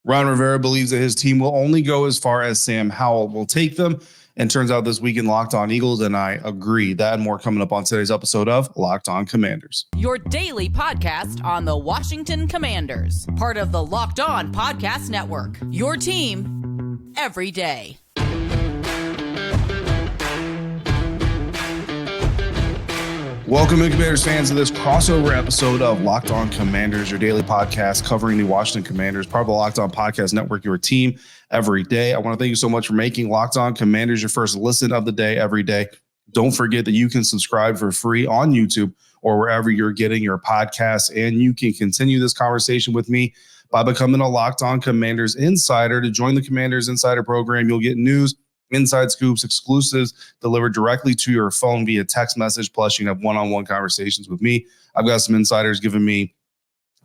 Ron Rivera believes that his team will only go as far as Sam Howell will take them. And turns out this weekend Locked On Eagles, and I agree. That and more coming up on today's episode of Locked On Commanders. Your daily podcast on the Washington Commanders. Part of the Locked On Podcast Network. Your team every day. Welcome in, Commanders fans, to this crossover episode of Locked On Commanders, your daily podcast covering the Washington Commanders, part of the Locked On Podcast Network, your team every day. I want to thank you so much for making Locked On Commanders your first listen of the day every day. Don't forget that you can subscribe for free on YouTube or wherever you're getting your podcasts, and you can continue this conversation with me by becoming a Locked On Commanders Insider. To join the Commanders Insider program, you'll get news, inside scoops, exclusives delivered directly to your phone via text message. Plus, you can have one-on-one conversations with me. I've got some insiders giving me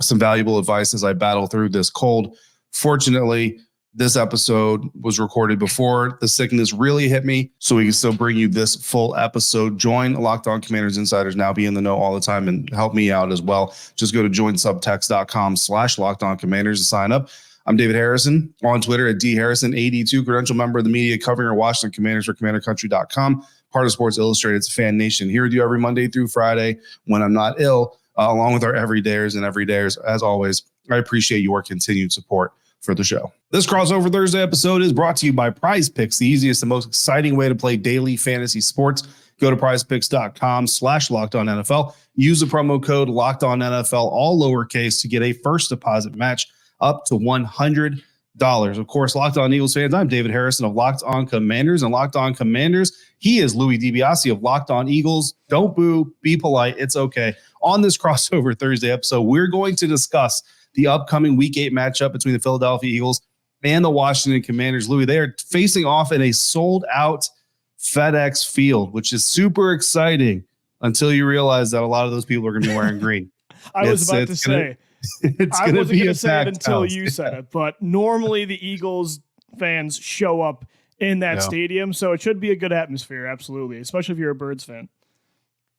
some valuable advice as I battle through this cold. Fortunately, this episode was recorded before the sickness really hit me, so we can still bring you this full episode. Join Locked On Commanders Insiders now. Be in the know all the time and help me out as well. Just go to joinsubtext.com/LockedOnCommanders to sign up. I'm David Harrison on Twitter at DHarrison82, credential member of the media covering our Washington Commanders for CommanderCountry.com, part of Sports Illustrated's FanNation. Here with you every Monday through Friday when I'm not ill, along with our everydayers and everydayers. As always, I appreciate your continued support for the show. This crossover Thursday episode is brought to you by Prize Picks, the easiest and most exciting way to play daily fantasy sports. Go to prizepicks.com/LockedOnNFL. Use the promo code LockedOnNFL, all lowercase, to get a first deposit match up to $100. Of course, Locked On Eagles fans, I'm David Harrison of Locked On Commanders and Locked On Commanders. He is Louis DiBiase of Locked On Eagles. Don't boo, be polite, it's okay. On this crossover Thursday episode, we're going to discuss the upcoming Week 8 matchup between the Philadelphia Eagles and the Washington Commanders. Louis, they are facing off in a sold-out FedEx Field, which is super exciting until you realize that a lot of those people are going to be wearing green. I was about to say. I wasn't going to say it until you said it, but normally the Eagles fans show up in that stadium, so it should be a good atmosphere, absolutely, especially if you're a Birds fan.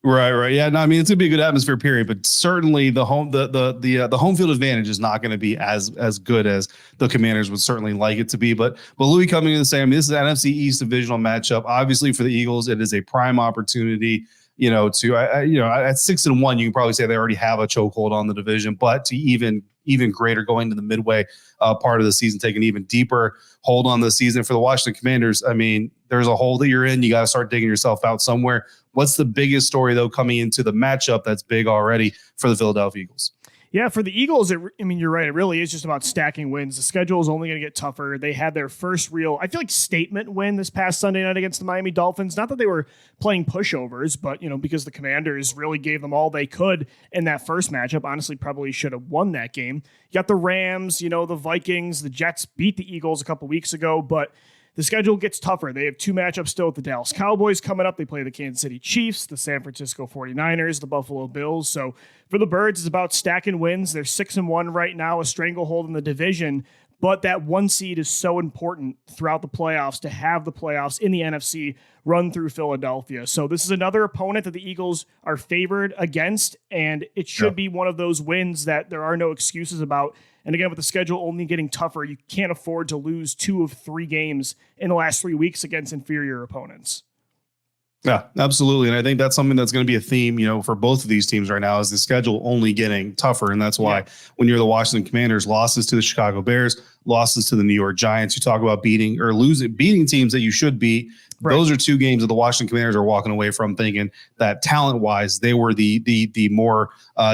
Right. Yeah, no, I mean, it's gonna be a good atmosphere, period. But certainly the home home field advantage is not going to be as good as the Commanders would certainly like it to be. But Louis coming in and saying, I mean, this is an NFC East divisional matchup. Obviously, for the Eagles, it is a prime opportunity. To at 6-1, you can probably say they already have a chokehold on the division, but to even greater going to the midway part of the season, take an even deeper hold on the season for the Washington Commanders. I mean, there's a hole that you're in. You got to start digging yourself out somewhere. What's the biggest story, though, coming into the matchup that's big already for the Philadelphia Eagles? Yeah, for the Eagles, you're right. It really is just about stacking wins. The schedule is only going to get tougher. They had their first real, I feel like, statement win this past Sunday night against the Miami Dolphins. Not that they were playing pushovers, but, because the Commanders really gave them all they could in that first matchup. Honestly, probably should have won that game. You got the Rams, the Vikings, the Jets beat the Eagles a couple weeks ago, but the schedule gets tougher. They have two matchups still with the Dallas Cowboys coming up. They play the Kansas City Chiefs, the San Francisco 49ers, the Buffalo Bills. So for the Birds, it's about stacking wins. They're 6-1 right now, a stranglehold in the division. But that one seed is so important throughout the playoffs to have the playoffs in the NFC run through Philadelphia. So this is another opponent that the Eagles are favored against, and it should be one of those wins that there are no excuses about. And again, with the schedule only getting tougher, you can't afford to lose 2 of 3 games in the last 3 weeks against inferior opponents. Yeah, absolutely. And I think that's something that's going to be a theme, for both of these teams right now, is the schedule only getting tougher. And that's why when you're the Washington Commanders, losses to the Chicago Bears, losses to the New York Giants, you talk about beating teams that you should beat. Right. Those are 2 games that the Washington Commanders are walking away from thinking that talent-wise, they were the more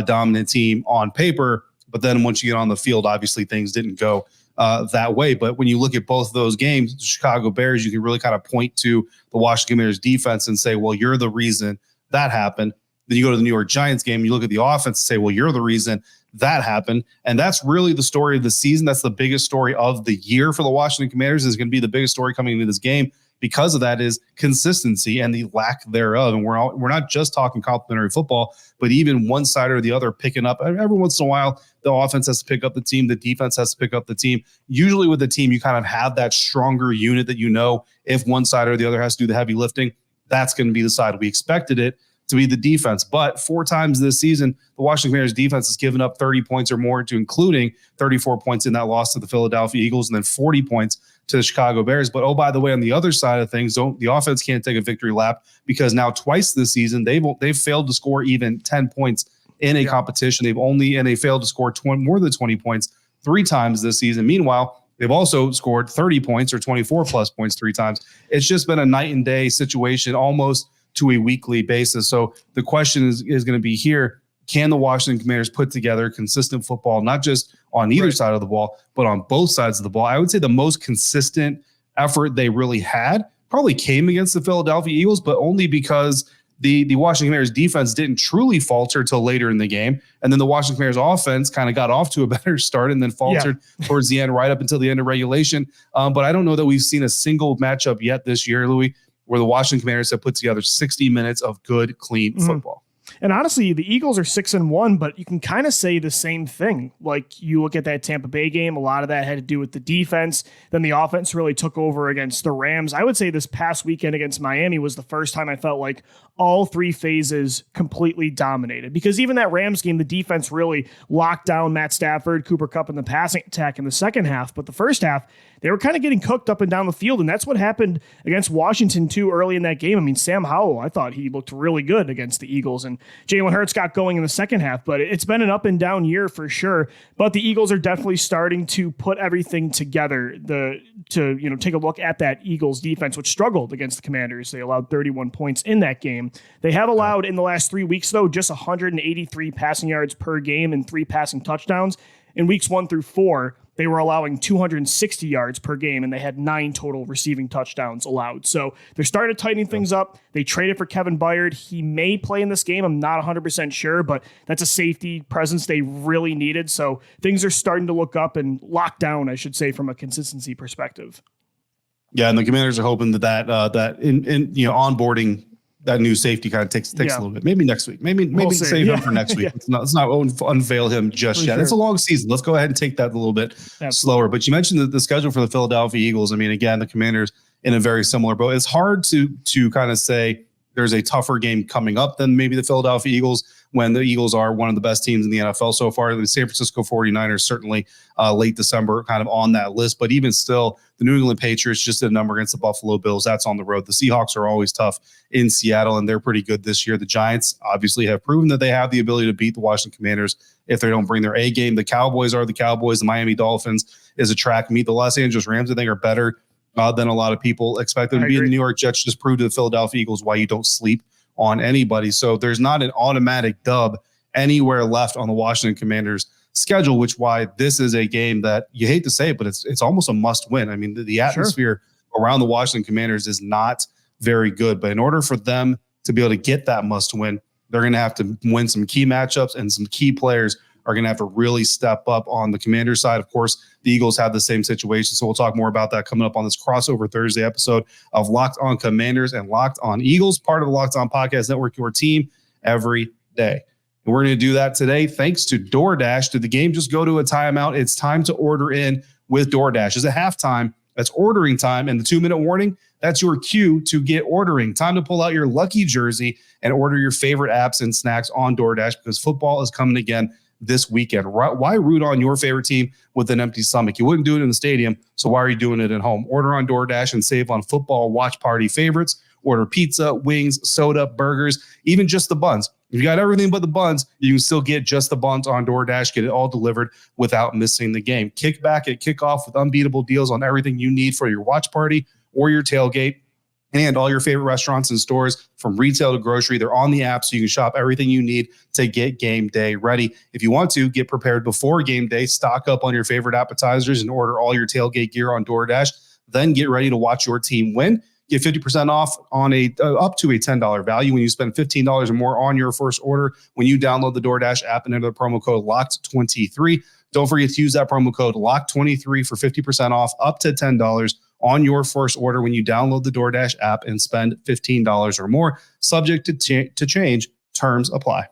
dominant team on paper. But then once you get on the field, obviously things didn't go that way. But when you look at both of those games, the Chicago Bears, you can really kind of point to the Washington Commanders defense and say, well, you're the reason that happened. Then you go to the New York Giants game, and you look at the offense and say, well, you're the reason that happened. And that's really the story of the season. That's the biggest story of the year for the Washington Commanders. Is going to be the biggest story coming into this game. Because of that is consistency and the lack thereof. And we're not just talking complimentary football, but even one side or the other picking up. Every once in a while, the offense has to pick up the team. The defense has to pick up the team. Usually with the team, you kind of have that stronger unit that if one side or the other has to do the heavy lifting, that's going to be the side. We expected it to be the defense. But 4 times this season, the Washington Commanders defense has given up 30 points or more, to including 34 points in that loss to the Philadelphia Eagles and then 40 points to the Chicago Bears. But oh, by the way, on the other side of things, the offense can't take a victory lap, because now twice this season they've failed to score even 10 points in a competition. They failed to score more than 20 points 3 times this season. Meanwhile, they've also scored 30 points or 24 plus points 3 times. It's just been a night and day situation almost to a weekly basis. So the question is going to be here, can the Washington Commanders put together consistent football, not just on either side of the ball, but on both sides of the ball? I would say the most consistent effort they really had probably came against the Philadelphia Eagles, but only because the Washington Commanders defense didn't truly falter till later in the game. And then the Washington Commanders offense kind of got off to a better start and then faltered towards the end, right up until the end of regulation. But I don't know that we've seen a single matchup yet this year, Louis, where the Washington Commanders have put together 60 minutes of good, clean football. And honestly, the Eagles are 6-1, but you can kind of say the same thing. Like, you look at that Tampa Bay game, a lot of that had to do with the defense. Then the offense really took over against the Rams. I would say this past weekend against Miami was the first time I felt like all 3 phases completely dominated, because even that Rams game, the defense really locked down Matt Stafford, Cooper Kupp, and the passing attack in the second half. But the first half, they were kind of getting cooked up and down the field, and that's what happened against Washington too early in that game. I mean, Sam Howell, I thought he looked really good against the Eagles, and Jalen Hurts got going in the second half, but it's been an up and down year for sure. But the Eagles are definitely starting to put everything together to take a look at that Eagles defense, which struggled against the Commanders. They allowed 31 points in that game. They have allowed in the last 3 weeks, though, just 183 passing yards per game and 3 passing touchdowns. In weeks 1 through 4, they were allowing 260 yards per game, and they had 9 total receiving touchdowns allowed. So they're starting to tighten things up. They traded for Kevin Byard. He may play in this game. I'm not 100% sure, but that's a safety presence they really needed. So things are starting to look up and lock down, I should say, from a consistency perspective. Yeah, and the Commanders are hoping that onboarding that new safety kind of takes a little bit. Maybe next week. Maybe save him for next week. Let's not unveil him just yet. Sure. It's a long season. Let's go ahead and take that a little bit slower. But you mentioned the schedule for the Philadelphia Eagles. I mean, again, the Commanders in a very similar boat. It's hard to kind of say there's a tougher game coming up than maybe the Philadelphia Eagles, when the Eagles are one of the best teams in the NFL so far. The San Francisco 49ers certainly late December kind of on that list. But even still, the New England Patriots just did a number against the Buffalo Bills. That's on the road. The Seahawks are always tough in Seattle, and they're pretty good this year. The Giants obviously have proven that they have the ability to beat the Washington Commanders if they don't bring their A game. The Cowboys are the Cowboys. The Miami Dolphins is a track meet. The Los Angeles Rams, I think, are better than a lot of people expect them to be. The New York Jets just proved to the Philadelphia Eagles why you don't sleep on anybody. So there's not an automatic dub anywhere left on the Washington Commanders schedule, which why this is a game that you hate to say it, but it's almost a must win. I mean, the atmosphere around the Washington Commanders is not very good, but in order for them to be able to get that must win, they're going to have to win some key matchups, and some key players are going to have to really step up on the Commanders side. Of course, the Eagles have the same situation. So we'll talk more about that coming up on this crossover Thursday episode of Locked On Commanders and Locked On Eagles, part of the Locked On Podcast Network, your team every day. And we're going to do that today thanks to DoorDash. Did the game just go to a timeout? It's time to order in with DoorDash. It's a halftime. That's ordering time. And the 2-minute warning, that's your cue to get ordering. Time to pull out your lucky jersey and order your favorite apps and snacks on DoorDash, because football is coming again this weekend. Why root on your favorite team with an empty stomach? You wouldn't do it in the stadium, so why are you doing it at home? Order on DoorDash and save on football watch party favorites. Order pizza, wings, soda, burgers, even just the buns. If you got everything but the buns, you can still get just the buns on DoorDash. Get it all delivered without missing the game. Kick back at kickoff with unbeatable deals on everything you need for your watch party or your tailgate. And all your favorite restaurants and stores, from retail to grocery, they're on the app, so you can shop everything you need to get game day ready. If you want to, get prepared before game day, stock up on your favorite appetizers and order all your tailgate gear on DoorDash. Then get ready to watch your team win. Get 50% off on up to a $10 value when you spend $15 or more on your first order when you download the DoorDash app and enter the promo code LOCKED23. Don't forget to use that promo code LOCKED23 for 50% off up to $10 on your first order when you download the DoorDash app and spend $15 or more. Subject to change. Terms apply.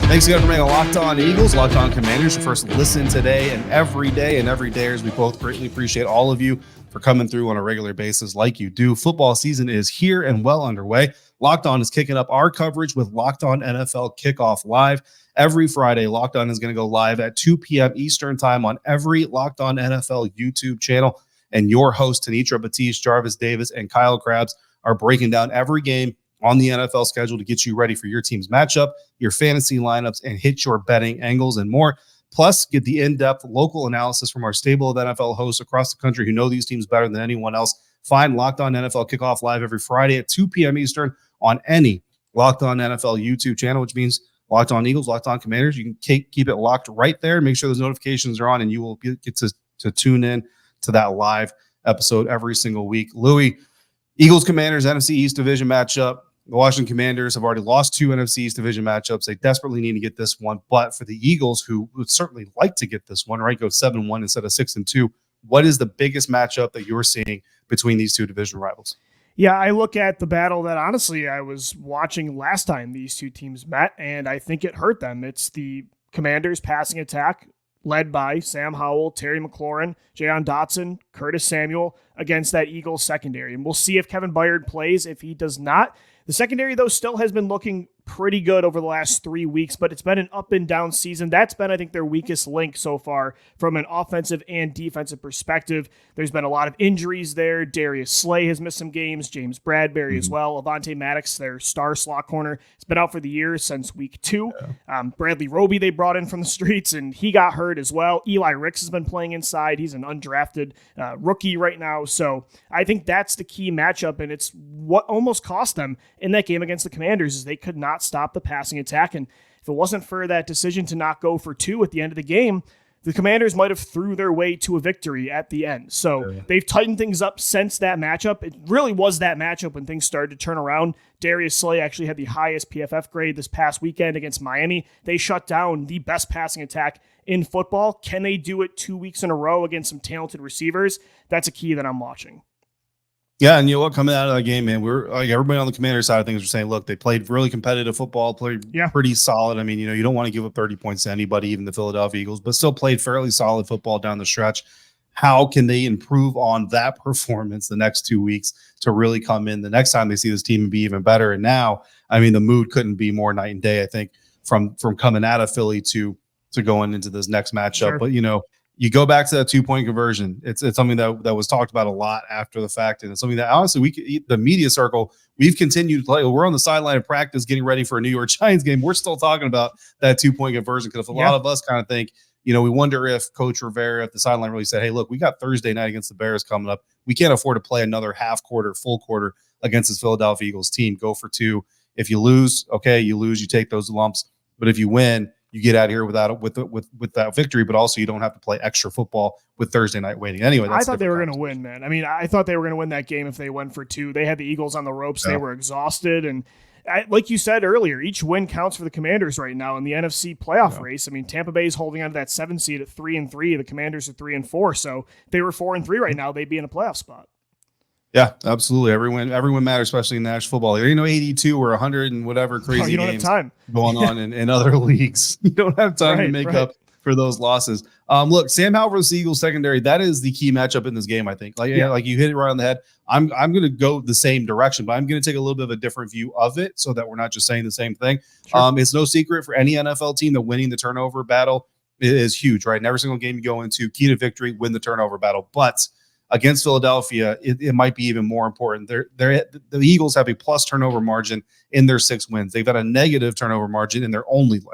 Thanks again for making Locked On Eagles, Locked On Commanders, your first listen today and every day as we both greatly appreciate all of you for coming through on a regular basis like you do. Football season is here and well underway. Locked On is kicking up our coverage with Locked On NFL Kickoff Live. Every Friday, Locked On is going to go live at 2 p.m. Eastern Time on every Locked On NFL YouTube channel. And your hosts, Tanitra Batiste, Jarvis Davis, and Kyle Krabs, are breaking down every game on the NFL schedule to get you ready for your team's matchup, your fantasy lineups, and hit your betting angles and more. Plus, get the in-depth local analysis from our stable of NFL hosts across the country who know these teams better than anyone else. Find Locked On NFL Kickoff Live every Friday at 2 p.m. Eastern on any Locked On NFL YouTube channel, which means Locked On Eagles, Locked On Commanders. You can keep it locked right there. Make sure those notifications are on, and you will get to tune in to that live episode every single week. Louis, Eagles Commanders NFC East division matchup. The Washington Commanders have already lost 2 NFC East division matchups. They desperately need to get this one. But for the Eagles, who would certainly like to get this one, right, go 7-1 instead of 6-2, what is the biggest matchup that you're seeing between these two division rivals? Yeah, I look at the battle that honestly I was watching last time these two teams met, and I think it hurt them. It's the Commanders passing attack led by Sam Howell, Terry McLaurin, Jayon Dotson, Curtis Samuel against that Eagles secondary. And we'll see if Kevin Byard plays. If he does not, the secondary, though, still has been looking pretty good over the last 3 weeks, but it's been an up and down season. That's been, I think, their weakest link so far from an offensive and defensive perspective. There's been a lot of injuries there. Darius Slay has missed some games, James Bradbury as well. Avonte Maddox, their star slot corner, has been out for the year since week 2. Bradley Roby they brought in from the streets, and he got hurt as well. Eli Ricks has been playing inside. He's an undrafted rookie right now. So I think that's the key matchup, and it's what almost cost them in that game against the Commanders is they could not stop the passing attack. And if it wasn't for that decision to not go for 2 at the end of the game, the Commanders might have threw their way to a victory at the end. So they've tightened things up since that matchup. It really was that matchup when things started to turn around. Darius Slay actually had the highest PFF grade this past weekend against Miami. They shut down the best passing attack in football. Can they do it 2 weeks in a row against some talented receivers? That's a key that I'm watching. Yeah, and you know what? Coming out of that game, man, we're like everybody on the Commander side of things are saying, look, they played really competitive football, played pretty solid. I mean, you don't want to give up 30 points to anybody, even the Philadelphia Eagles, but still played fairly solid football down the stretch. How can they improve on that performance the next 2 weeks to really come in the next time they see this team and be even better? And now, I mean, the mood couldn't be more night and day, I think, from coming out of Philly to going into this next matchup. Sure. But, you go back to that 2-point conversion. It's something that was talked about a lot after the fact, and it's something that honestly the media circle we've continued to play. We're on the sideline of practice, getting ready for a New York Giants game. We're still talking about that 2-point conversion because a lot of us kind of think, we wonder if Coach Rivera at the sideline really said, "Hey, look, we got Thursday night against the Bears coming up. We can't afford to play another half quarter, full quarter against this Philadelphia Eagles team. Go for 2. If you lose, okay, you lose, you take those lumps. But if you win, you get out of here with that victory, but also you don't have to play extra football with Thursday night waiting." Anyway, I thought they were going to win, man. I mean, I thought they were going to win that game if they went for 2. They had the Eagles on the ropes. They were exhausted. And like you said earlier, each win counts for the Commanders right now in the NFC playoff race. I mean, Tampa Bay is holding on to that 7 seed at 3-3. The Commanders are 3-4. So if they were 4-3 right now, they'd be in a playoff spot. Yeah, absolutely. Everyone matters, especially in national football. 82 or 100 and whatever crazy you don't games have time going on in other leagues. You don't have time to make up for those losses. Look, Sam Howell versus Eagles secondary, that is the key matchup in this game, I think. Like you hit it right on the head. I'm going to go the same direction, but I'm going to take a little bit of a different view of it so that we're not just saying the same thing. Sure. It's no secret for any NFL team that winning the turnover battle is huge, right? In every single game you go into, key to victory, win the turnover battle. But against Philadelphia, it might be even more important. The Eagles have a plus turnover margin in their 6 wins. They've got a negative turnover margin in their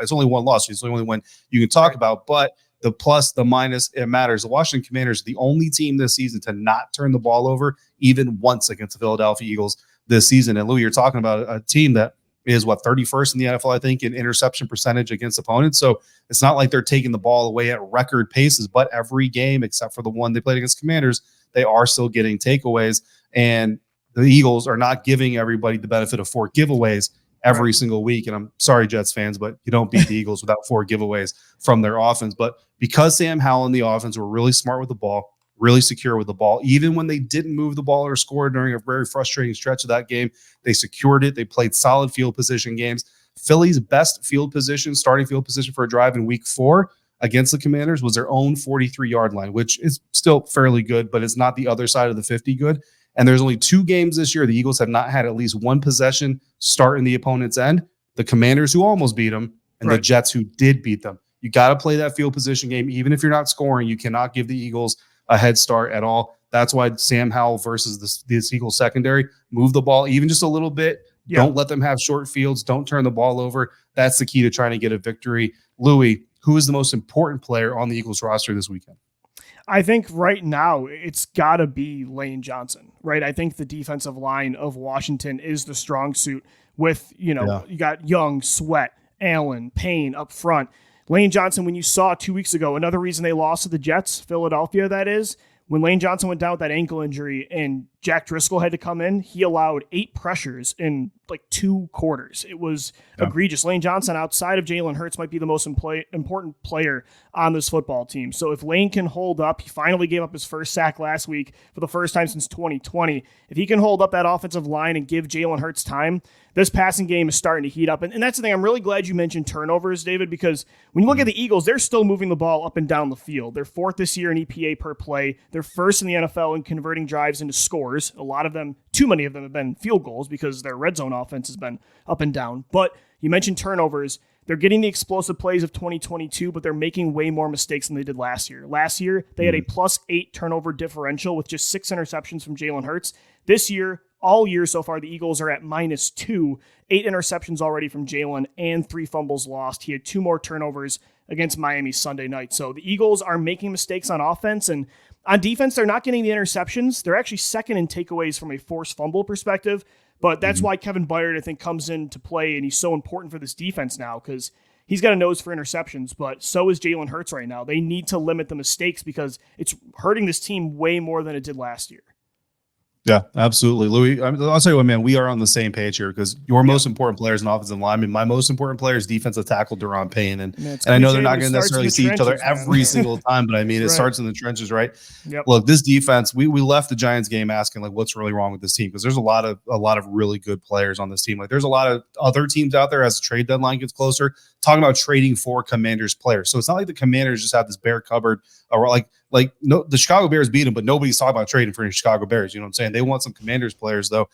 it's only one loss. It's the only one you can talk about, but the plus, the minus, it matters. The Washington Commanders are the only team this season to not turn the ball over even once against the Philadelphia Eagles this season. And Louis, you're talking about a team that is 31st in the NFL, I think, in interception percentage against opponents. So it's not like they're taking the ball away at record paces, but every game except for the one they played against Commanders, they are still getting takeaways, and the Eagles are not giving everybody the benefit of 4 giveaways every single week. And I'm sorry, Jets fans, but you don't beat the Eagles without 4 giveaways from their offense. But because Sam Howell and the offense were really smart with the ball, really secure with the ball, even when they didn't move the ball or score during a very frustrating stretch of that game, they secured it. They played solid field position games. Philly's best field position, starting field position for a drive in week 4, against the Commanders was their own 43-yard line, which is still fairly good, but it's not the other side of the 50 good. And there's only 2 games this year the Eagles have not had at least one possession start in the opponent's end. The Commanders, who almost beat them, and the Jets, who did beat them. You got to play that field position game. Even if you're not scoring, you cannot give the Eagles a head start at all. That's why Sam Howell versus this Eagles secondary, move the ball even just a little bit. Yeah. Don't let them have short fields. Don't turn the ball over. That's the key to trying to get a victory. Louis, who is the most important player on the Eagles roster this weekend? I think right now it's got to be Lane Johnson, right? I think the defensive line of Washington is the strong suit with, you got Young, Sweat, Allen, Payne up front. Lane Johnson, when you saw 2 weeks ago, another reason they lost to the Jets, Philadelphia, that is, when Lane Johnson went down with that ankle injury and Jack Driscoll had to come in, he allowed 8 pressures in like 2 quarters. It was egregious. Lane Johnson, outside of Jalen Hurts, might be the most important player on this football team. So if Lane can hold up, he finally gave up his first sack last week for the first time since 2020. If he can hold up that offensive line and give Jalen Hurts time, this passing game is starting to heat up. And that's the thing. I'm really glad you mentioned turnovers, David, because when you look at the Eagles, they're still moving the ball up and down the field. They're 4th this year in EPA per play. They're 1st in the NFL in converting drives into scores. A lot of them, too many of them, have been field goals because their red zone offense has been up and down. But you mentioned turnovers. They're getting the explosive plays of 2022, but they're making way more mistakes than they did last year. Last year, they had a +8 turnover differential with just 6 interceptions from Jalen Hurts. This year, all year so far, the Eagles are at -2, 8 interceptions already from Jalen and 3 fumbles lost. He had 2 more turnovers against Miami Sunday night. So the Eagles are making mistakes on offense, and on defense, they're not getting the interceptions. They're actually second in takeaways from a forced fumble perspective, but that's why Kevin Byard, I think, comes into play, and he's so important for this defense now because he's got a nose for interceptions, but so is Jalen Hurts right now. They need to limit the mistakes because it's hurting this team way more than it did last year. Yeah, absolutely. Louis, I'll tell you what, man, we are on the same page here because your most important player is an offensive lineman. My most important player is defensive tackle Daron Payne. And I know they're not going to necessarily see each other every single time, but I mean, it starts in the trenches, right? Yep. Look, this defense, we left the Giants game asking like, what's really wrong with this team? Because there's a lot of really good players on this team. Like there's a lot of other teams out there as the trade deadline gets closer, talking about trading for Commanders players. So it's not like the Commanders just have this bare cupboard or no, the Chicago Bears beat them, but nobody's talking about trading for any Chicago Bears. You know what I'm saying? They want some Commanders players, though.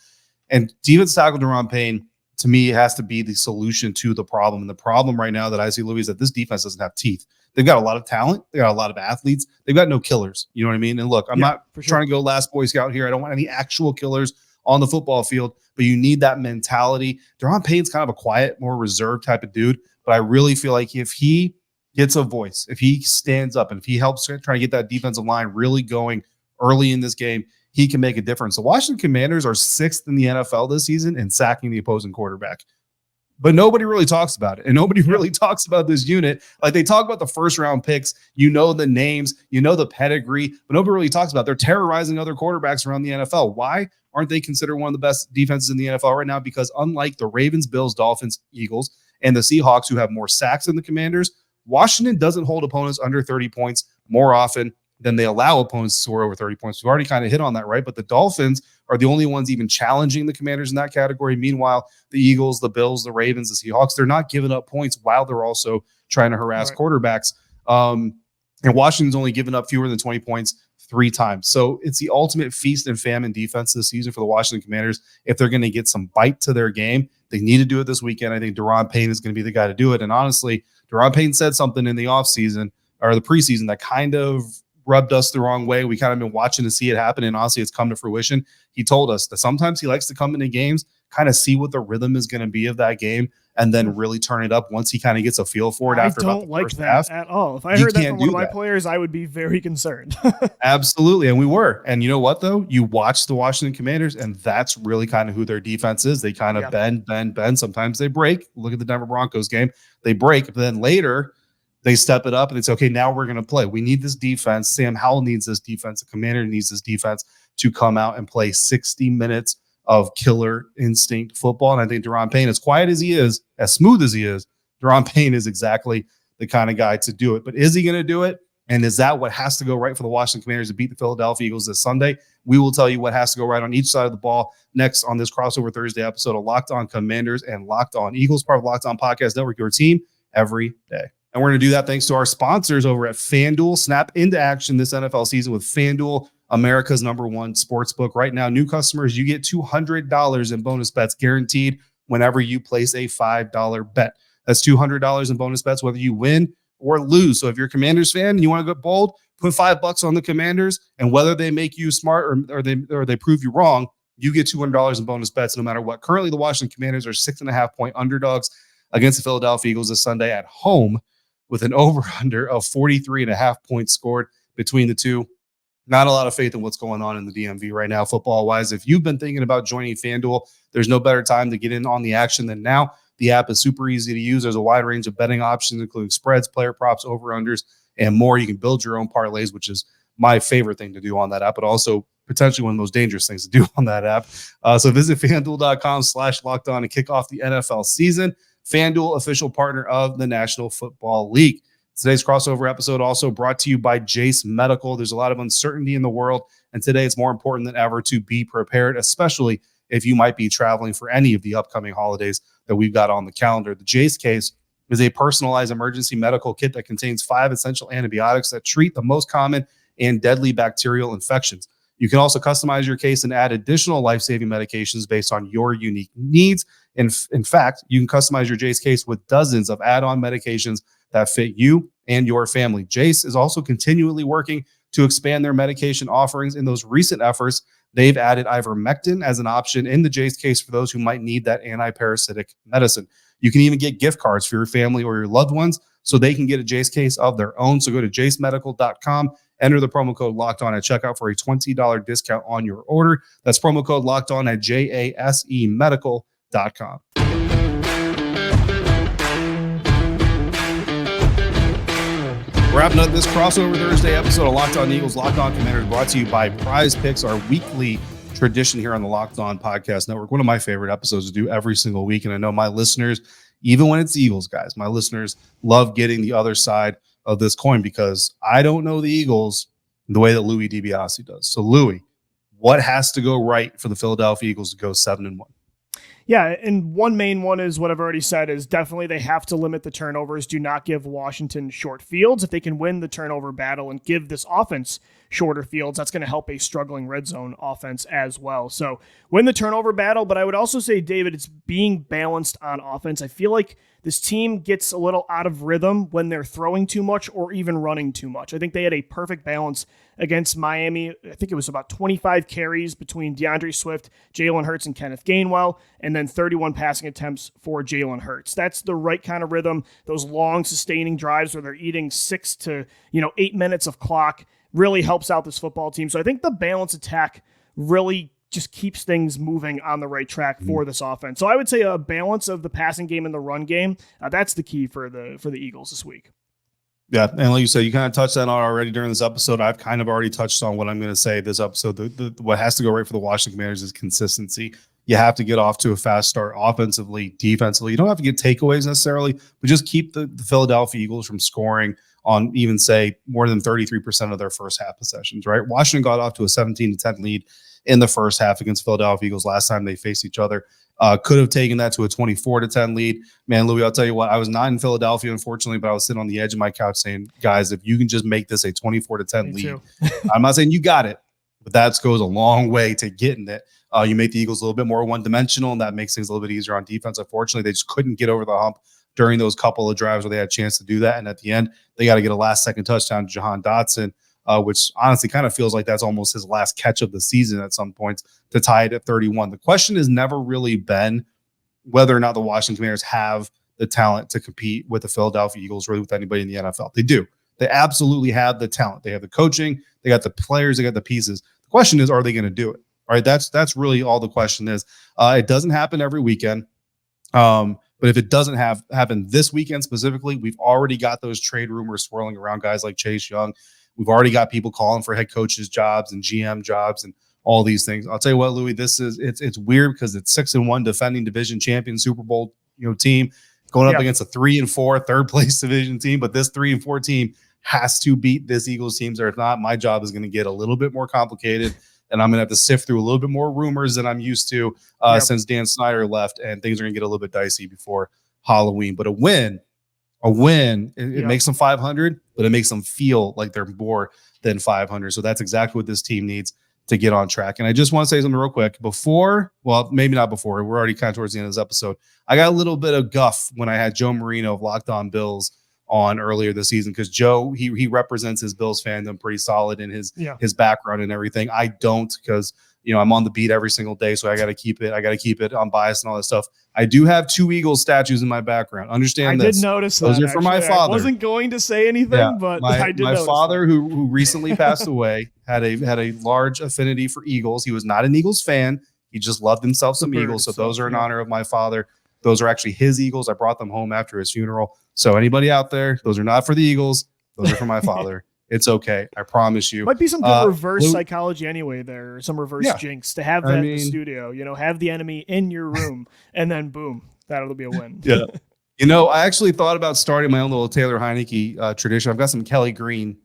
And defensive tackle Daron Payne, to me, has to be the solution to the problem. And the problem right now that I see, Louis, is that this defense doesn't have teeth. They've got a lot of talent. They got a lot of athletes. They've got no killers. You know what I mean? And look, I'm not trying to go last Boy Scout here. I don't want any actual killers on the football field, but you need that mentality. Daron Payne's kind of a quiet, more reserved type of dude, but I really feel like if he gets a voice, if he stands up and if he helps try to get that defensive line really going early in this game, he can make a difference. The Washington Commanders are 6th in the NFL this season in sacking the opposing quarterback. But nobody really talks about it. And nobody really talks about this unit. Like they talk about the first round picks, you know the names, you know the pedigree, but nobody really talks about it. They're terrorizing other quarterbacks around the NFL. Why aren't they considered one of the best defenses in the NFL right now? Because unlike the Ravens, Bills, Dolphins, Eagles, and the Seahawks, who have more sacks than the Commanders, Washington doesn't hold opponents under 30 points more often than they allow opponents to score over 30 points. We've already kind of hit on that, right? But the Dolphins are the only ones even challenging the Commanders in that category. Meanwhile, the Eagles, the Bills, the Ravens, the Seahawks, they're not giving up points while they're also trying to harass quarterbacks. And Washington's only given up fewer than 20 points 3 times. So it's the ultimate feast and famine defense this season for the Washington Commanders. If they're going to get some bite to their game, they need to do it this weekend. I think Daron Payne is going to be the guy to do it. And honestly, Daron Payne said something in the offseason or the preseason that kind of rubbed us the wrong way. We kind of been watching to see it happen, and honestly, it's come to fruition. He told us that sometimes he likes to come into games, kind of see what the rhythm is going to be of that game, and then really turn it up once he kind of gets a feel for it after about the first half. At all. If I heard that from one of my players, I would be very concerned. Absolutely, and we were. And you know what, though? You watch the Washington Commanders, and that's really kind of who their defense is. They kind of bend. Sometimes they break. Look at the Denver Broncos game. They break, but then later they step it up, and it's okay, now we're going to play. We need this defense. Sam Howell needs this defense. The Commander needs this defense to come out and play 60 minutes of killer instinct football. And I think Daron Payne, as quiet as he is, as smooth as he is, Daron Payne is exactly the kind of guy to do it. But is he going to do it? And is that what has to go right for the Washington Commanders to beat the Philadelphia Eagles this Sunday? We will tell you what has to go right on each side of the ball next on this Crossover Thursday episode of Locked On Commanders and Locked On Eagles, part of Locked On Podcast Network, your team every day. And we're going to do that thanks to our sponsors over at FanDuel. Snap into action this NFL season with FanDuel, America's #1 sportsbook. Right now, new customers, you get $200 in bonus bets guaranteed whenever you place a $5 bet. That's $200 in bonus bets, whether you win or lose. So if you're a Commanders fan and you want to go bold, put $5 on the Commanders, and whether they make you smart or they prove you wrong, you get $200 in bonus bets no matter what. Currently, the Washington Commanders are 6.5-point underdogs against the Philadelphia Eagles this Sunday at home, with an over-under of 43.5 points scored between the two. Not a lot of faith in what's going on in the DMV right now, football-wise. If you've been thinking about joining FanDuel, there's no better time to get in on the action than now. The app is super easy to use. There's a wide range of betting options, including spreads, player props, over-unders, and more. You can build your own parlays, which is my favorite thing to do on that app, but also potentially one of the most dangerous things to do on that app. So visit FanDuel.com/lockedon and kick off the NFL season. FanDuel, official partner of the National Football League. Today's crossover episode also brought to you by Jace Medical. There's a lot of uncertainty in the world, and today it's more important than ever to be prepared, especially if you might be traveling for any of the upcoming holidays that we've got on the calendar. The Jace case is a personalized emergency medical kit that contains 5 essential antibiotics that treat the most common and deadly bacterial infections. You can also customize your case and add additional life-saving medications based on your unique needs. In fact, you can customize your Jace case with dozens of add-on medications that fit you and your family. Jace is also continually working to expand their medication offerings. In those recent efforts, they've added ivermectin as an option in the Jace case for those who might need that anti-parasitic medicine. You can even get gift cards for your family or your loved ones so they can get a Jace case of their own. So go to jacemedical.com, enter the promo code LOCKEDON at checkout for a $20 discount on your order. That's promo code LOCKEDON at jasemedical.com. Wrapping up this crossover Thursday episode of Locked On Eagles, Locked On Commanders, brought to you by Prize Picks, our weekly tradition here on the Locked On Podcast Network. One of my favorite episodes to do every single week. And I know my listeners, even when it's Eagles, guys, my listeners love getting the other side of this coin because I don't know the Eagles the way that Louis DiBiase does. So, Louis, what has to go right for the Philadelphia Eagles to go 7-1? Yeah, and one main one is what I've already said is definitely they have to limit the turnovers. Do not give Washington short fields. If they can win the turnover battle and give this offense shorter fields, that's going to help a struggling red zone offense as well. So win the turnover battle, but I would also say, David, it's being balanced on offense. I feel like this team gets a little out of rhythm when they're throwing too much or even running too much. I think they had a perfect balance against Miami. I think it was about 25 carries between DeAndre Swift, Jalen Hurts, and Kenneth Gainwell, and then 31 passing attempts for Jalen Hurts. That's the right kind of rhythm. Those long, sustaining drives where they're eating 6 to 8 minutes of clock really helps out this football team. So I think the balanced attack really just keeps things moving on the right track for this offense. So I would say a balance of the passing game and the run game. That's the key for the Eagles this week. Yeah, and like you said, you kind of touched on already during this episode. I've kind of already touched on what I'm going to say this episode. What has to go right for the Washington Commanders is consistency. You have to get off to a fast start offensively, defensively. You don't have to get takeaways necessarily, but just keep the Philadelphia Eagles from scoring on even, say, more than 33% of their first half possessions, right? Washington got off to a 17-10 lead in the first half against Philadelphia Eagles last time they faced each other. Could have taken that to a 24-10 lead. Man, Louis, I'll tell you what, I was not in Philadelphia, unfortunately, but I was sitting on the edge of my couch saying, guys, if you can just make this a 24-10 lead, I'm not saying you got it, but that goes a long way to getting it. You make the Eagles a little bit more one-dimensional, and that makes things a little bit easier on defense. Unfortunately, they just couldn't get over the hump during those couple of drives where they had a chance to do that. And at the end, they got to get a last-second touchdown to Jahan Dotson, which honestly kind of feels like that's almost his last catch of the season at some points to tie it at 31. The question has never really been whether or not the Washington Commanders have the talent to compete with the Philadelphia Eagles or with anybody in the NFL. They do. They absolutely have the talent. They have the coaching. They got the players. They got the pieces. The question is, are they going to do it? All right, that's really all the question is. It doesn't happen every weekend. But if it doesn't happen this weekend specifically, we've already got those trade rumors swirling around guys like Chase Young. We've already got people calling for head coaches jobs and GM jobs and all these things. I'll tell you what, Louis, it's weird because it's 6-1 defending division champion Super Bowl team going up against a 3-4 third place division team. But this 3-4 team has to beat this Eagles team. Or if not, my job is going to get a little bit more complicated. And I'm going to have to sift through a little bit more rumors than I'm used to since Dan Snyder left. And things are going to get a little bit dicey before Halloween. But a win A win, it Yeah. makes them 500, but it makes them feel like they're more than 500. So that's exactly what this team needs to get on track. And I just want to say something real quick before, well, maybe not before. We're already kind of towards the end of this episode. I got a little bit of guff when I had Joe Marino of Locked On Bills on earlier this season, because Joe, he represents his Bills fandom pretty solid in his background and everything. I don't, because I'm on the beat every single day, so I got to keep it unbiased and all that stuff. I do have 2 Eagles statues in my background. Understand I this. did notice Those that. are for my actually. father. I wasn't going to say anything, but I did notice father, that. who recently passed away, had a large affinity for Eagles. He was not an Eagles fan. He just loved himself some Eagles. So those are in honor of my father. Those are actually his Eagles. I brought them home after his funeral. So anybody out there, those are not for the Eagles. Those are for my father. It's okay. I promise you. Might be some good reverse psychology anyway there, or some reverse jinx to have that in the studio, have the enemy in your room and then boom, that'll be a win. Yeah. I actually thought about starting my own little Taylor Heineke tradition. I've got some Kelly Green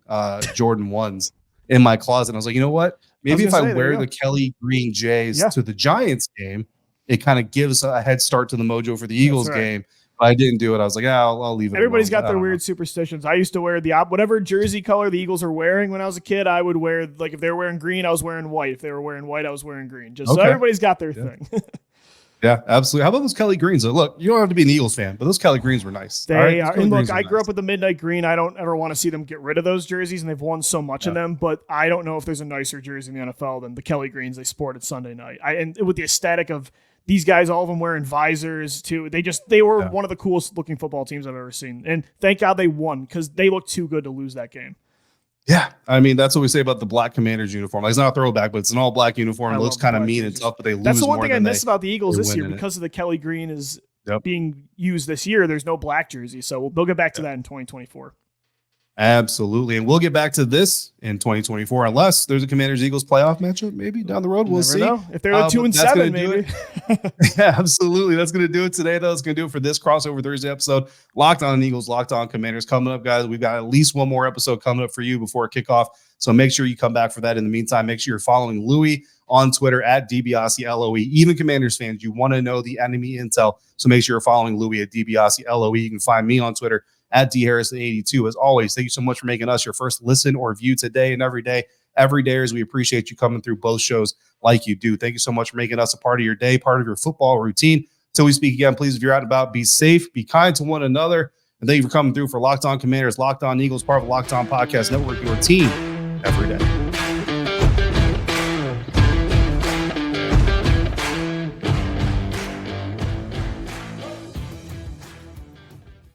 Jordan 1s in my closet. And I was like, you know what? Maybe if I wear the Kelly Green Jays to the Giants game, it kind of gives a head start to the mojo for the Eagles game. But I didn't do it. I was like, I'll leave it. Everybody's got their weird superstitions. I used to wear whatever jersey color the Eagles are wearing when I was a kid. I would wear, like, if they were wearing green, I was wearing white. If they were wearing white, I was wearing green. So everybody's got their thing. Yeah, absolutely. How about those Kelly Greens? Look, you don't have to be an Eagles fan, but those Kelly Greens were nice. They are. And look, I grew up with the midnight green. I don't ever want to see them get rid of those jerseys, and they've won so much in them. But I don't know if there's a nicer jersey in the NFL than the Kelly Greens they sported Sunday night. And with the aesthetic of these guys, all of them wearing visors too. They were one of the coolest looking football teams I've ever seen. And thank God they won, because they looked too good to lose that game. Yeah, I mean, that's what we say about the black Commanders uniform. Like, it's not a throwback, but it's an all black uniform. It looks kind of mean and tough, but they lose. That's the one more thing I than miss about the Eagles this year, win because of the Kelly Green is being used this year. There's no black jersey, so they'll get back to that in 2024. Absolutely. And we'll get back to this in 2024, unless there's a Commanders-Eagles playoff matchup, maybe down the road. We'll see. Know. If they're 2-7, maybe. Yeah, absolutely. That's going to do it today, though. It's going to do it for this crossover Thursday episode. Locked On Eagles, Locked On Commanders coming up, guys. We've got at least one more episode coming up for you before kickoff. So make sure you come back for that. In the meantime, make sure you're following Louie on Twitter at DiBiase-LOE. Even Commanders fans, you want to know the enemy intel. So make sure you're following Louie at DiBiase-LOE. You can find me on Twitter at DHarrison82. As always, thank you so much for making us your first listen or view today and every day. Every day, as we appreciate you coming through both shows like you do. Thank you so much for making us a part of your day, part of your football routine. Until we speak again, please, if you're out and about, be safe, be kind to one another. And thank you for coming through for Locked On Commanders, Locked On Eagles, part of the Locked On Podcast Network, your team every day.